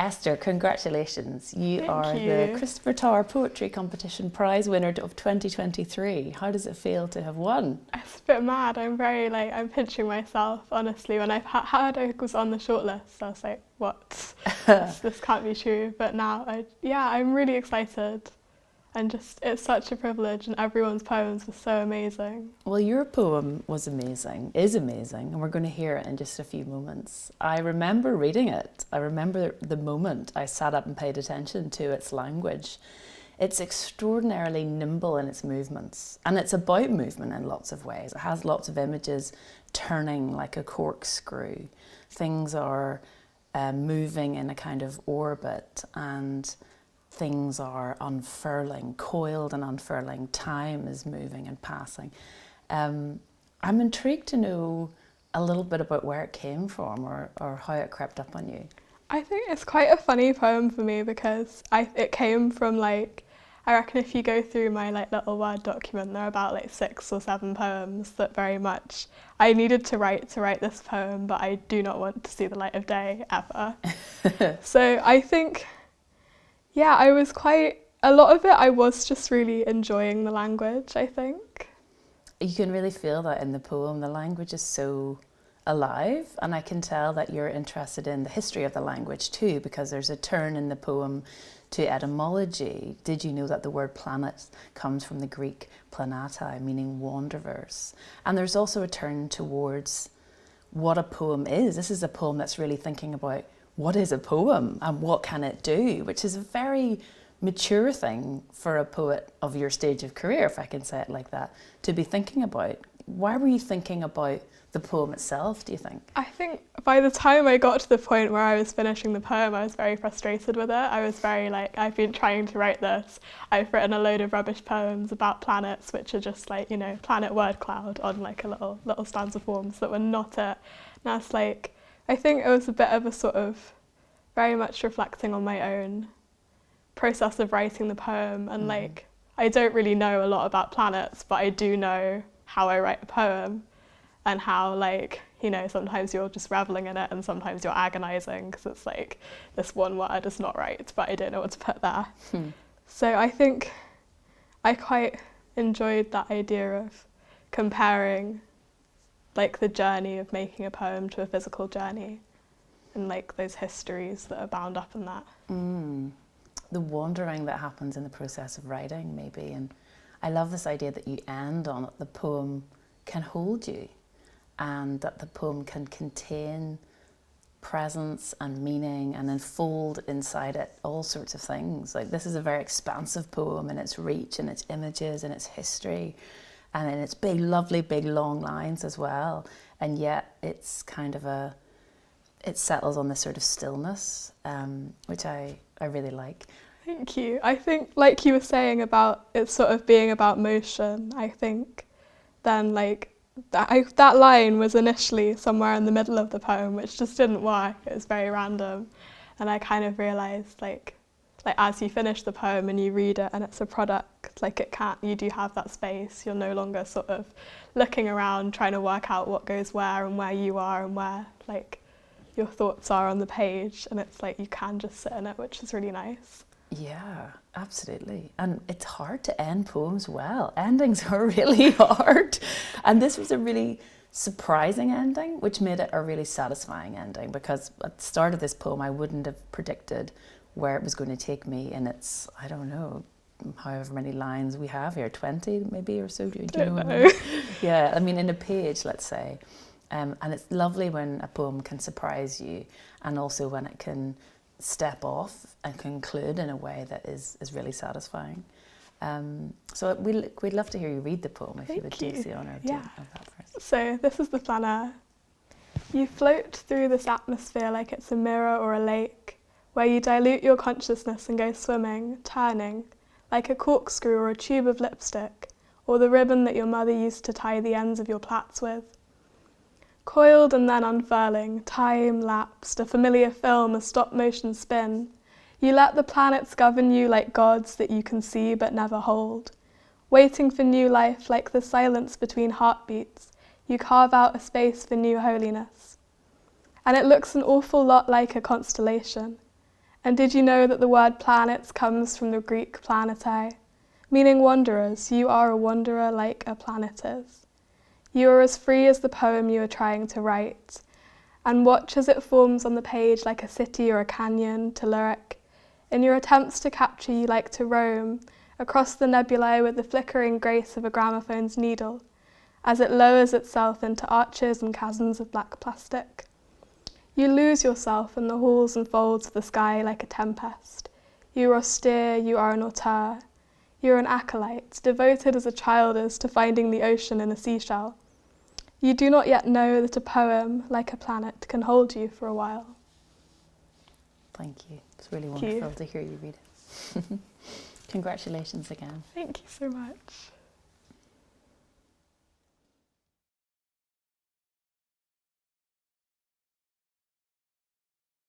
Esther, congratulations. You Thank are you. the Christopher Tower Poetry Competition prize winner of 2023. How does it feel to have won? It's a bit mad. I'm very I'm pinching myself, honestly. When I've heard I was on the shortlist, I was like, what? this can't be true. But now, I'm really excited. And just, it's such a privilege, and everyone's poems were so amazing. Well, your poem is amazing, and we're going to hear it in just a few moments. I remember reading it. I remember the moment I sat up and paid attention to its language. It's extraordinarily nimble in its movements, and it's about movement in lots of ways. It has lots of images turning like a corkscrew. Things are moving in a kind of orbit, and things are unfurling, coiled and unfurling. Time is moving and passing. I'm intrigued to know a little bit about where it came from or how it crept up on you. I think it's quite a funny poem for me because it came from I reckon if you go through my little Word document, there are about 6 or 7 poems that very much I needed to write this poem, but I do not want to see the light of day ever. So I think, I was a lot of it I was just really enjoying the language, I think. You can really feel that in the poem. The language is so alive, and I can tell that you're interested in the history of the language too, because there's a turn in the poem to etymology. Did you know that the word planet comes from the Greek planetae, meaning wanderers? And there's also a turn towards what a poem is. This is a poem that's really thinking about what is a poem and what can it do, which is a very mature thing for a poet of your stage of career, if I can say it like that, to be thinking about. Why were you thinking about the poem itself, do you think? I think by the time I got to the point where I was finishing the poem, I was very frustrated with it. I was very I've been trying to write this. I've written a load of rubbish poems about planets, which are just planet word cloud on a little stanza forms that were not it. And I was I think it was a bit of a sort of very much reflecting on my own process of writing the poem. And I don't really know a lot about planets, but I do know how I write a poem and how sometimes you're just reveling in it and sometimes you're agonizing because it's this one word is not right, but I don't know what to put there. So I think I quite enjoyed that idea of comparing the journey of making a poem to a physical journey and those histories that are bound up in that. The wandering that happens in the process of writing, maybe. And I love this idea that you end on it. The poem can hold you, and that the poem can contain presence and meaning and enfold inside it all sorts of things. This is a very expansive poem in its reach and its images and its history and in its big, lovely, big, long lines as well. And yet it's it settles on this sort of stillness, which I really like. Thank you. I think, you were saying about it sort of being about motion, I think then that line was initially somewhere in the middle of the poem, which just didn't work. It was very random. And I kind of realised, as you finish the poem and you read it and it's a product, you do have that space. You're no longer sort of looking around trying to work out what goes where and where you are and where, your thoughts are on the page. And it's you can just sit in it, which is really nice. Yeah, absolutely. And it's hard to end poems well. Endings are really hard. And this was a really surprising ending, which made it a really satisfying ending, because at the start of this poem, I wouldn't have predicted where it was going to take me in its, I don't know, however many lines we have here, 20 maybe or so. Do you know what I mean? Yeah, I mean, in a page, let's say. And it's lovely when a poem can surprise you, and also when it can step off and conclude in a way that is really satisfying. So we'd love to hear you read the poem if you would do us the honour of that for us. So this is the Flâneur. You float through this atmosphere like it's a mirror or a lake, where you dilute your consciousness and go swimming, turning, like a corkscrew or a tube of lipstick, or the ribbon that your mother used to tie the ends of your plaits with. Coiled and then unfurling, time lapsed, a familiar film, a stop-motion spin. You let the planets govern you like gods that you can see but never hold. Waiting for new life like the silence between heartbeats, you carve out a space for new holiness. And it looks an awful lot like a constellation, And did you know that the word planets comes from the Greek planetae, meaning wanderers? You are a wanderer like a planet is. You are as free as the poem you are trying to write, and watch as it forms on the page like a city or a canyon, telluric. In your attempts to capture, you like to roam across the nebulae with the flickering grace of a gramophone's needle, as it lowers itself into arches and chasms of black plastic. You lose yourself in the halls and folds of the sky like a tempest. You are austere, you are an auteur. You are an acolyte, devoted as a child is to finding the ocean in a seashell. You do not yet know that a poem, like a planet, can hold you for a while. Thank you. It's really wonderful to hear you read it. Congratulations again. Thank you so much.